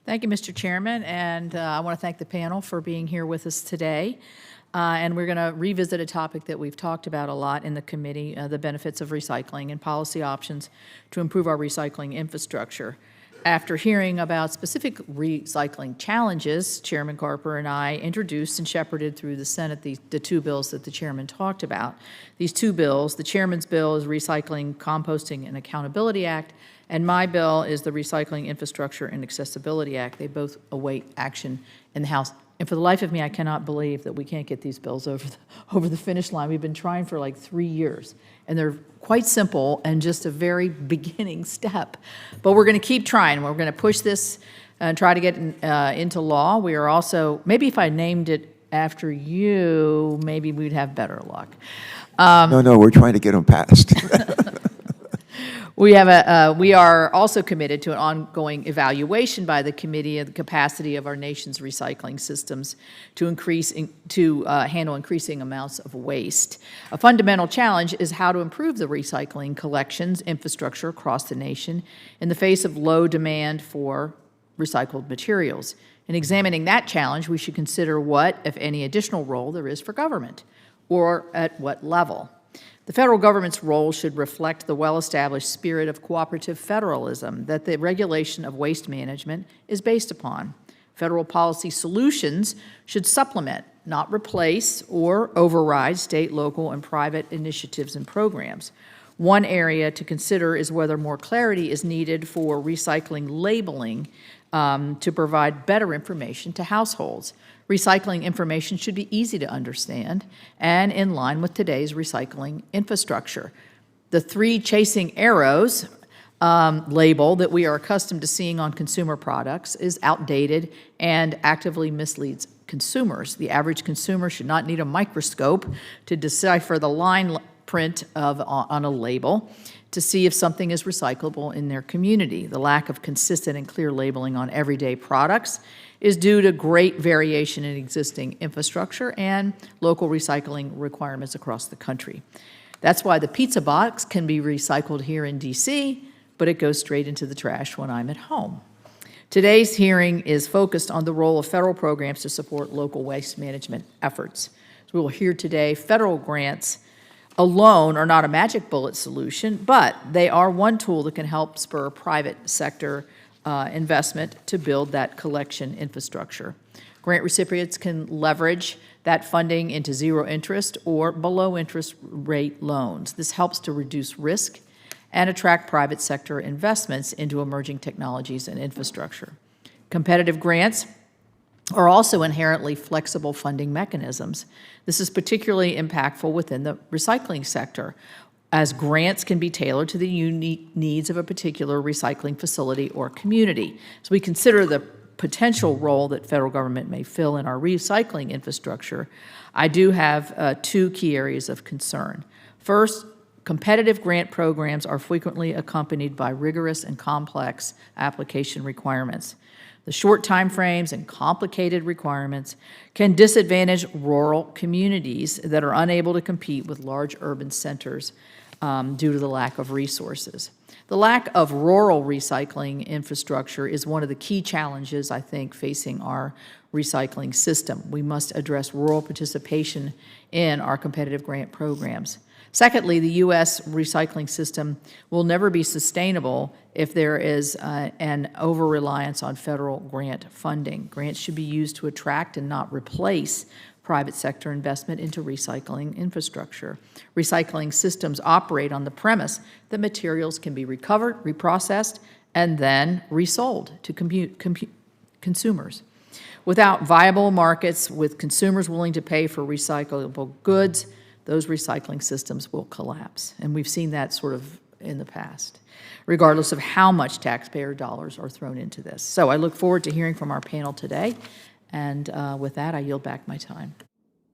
Thank you, Mr. Chairman, and I want to thank the panel for being here with us today. And we're going to revisit a topic that we've talked about a lot in the committee, the benefits of recycling and policy options to improve our recycling infrastructure. After hearing about specific recycling challenges, Chairman Carper and I introduced and shepherded through the Senate the two bills that the chairman talked about. These two bills, the chairman's bill is Recycling, Composting, and Accountability Act, and my bill is the Recycling Infrastructure and Accessibility Act. They both await action in the House. And for the life of me, I cannot believe that we can't get these bills over the finish line. We've been trying for like 3 years, and they're quite simple and just a very beginning step. But we're going to keep trying. We're going to push this and try to get into law. We are also, maybe if I named it after you, maybe we'd have better luck. No, we're trying to get them passed. We are also committed to an ongoing evaluation by the committee of the capacity of our nation's recycling systems to handle increasing amounts of waste. A fundamental challenge is how to improve the recycling collections infrastructure across the nation in the face of low demand for recycled materials. In examining that challenge, we should consider what, if any, additional role there is for government, or at what level. The federal government's role should reflect the well-established spirit of cooperative federalism that the regulation of waste management is based upon. Federal policy solutions should supplement, not replace or override state, local, and private initiatives and programs. One area to consider is whether more clarity is needed for recycling labeling to provide better information to households. Recycling information should be easy to understand and in line with today's recycling infrastructure. The 3 chasing arrows label that we are accustomed to seeing on consumer products is outdated and actively misleads consumers. The average consumer should not need a microscope to decipher the line print on a label to see if something is recyclable in their community. The lack of consistent and clear labeling on everyday products is due to great variation in existing infrastructure and local recycling requirements across the country. That's why the pizza box can be recycled here in D.C., but it goes straight into the trash when I'm at home. Today's hearing is focused on the role of federal programs to support local waste management efforts. So we will hear today federal grants alone are not a magic bullet solution, but they are one tool that can help spur private sector investment to build that collection infrastructure. Grant recipients can leverage that funding into zero interest or below interest rate loans. This helps to reduce risk and attract private sector investments into emerging technologies and infrastructure. Competitive grants are also inherently flexible funding mechanisms. This is particularly impactful within the recycling sector, as grants can be tailored to the unique needs of a particular recycling facility or community. So we consider the potential role that federal government may fill in our recycling infrastructure. I do have 2 key areas of concern. First, competitive grant programs are frequently accompanied by rigorous and complex application requirements. The short time frames and complicated requirements can disadvantage rural communities that are unable to compete with large urban centers due to the lack of resources. The lack of rural recycling infrastructure is one of the key challenges, I think, facing our recycling system. We must address rural participation in our competitive grant programs. Secondly, the U.S. recycling system will never be sustainable if there is an over-reliance on federal grant funding. Grants should be used to attract and not replace private sector investment into recycling infrastructure. Recycling systems operate on the premise that materials can be recovered, reprocessed, and then resold to consumers. Without viable markets with consumers willing to pay for recyclable goods, those recycling systems will collapse. And we've seen that sort of in the past, regardless of how much taxpayer dollars are thrown into this. So I look forward to hearing from our panel today. And with that, I yield back my time.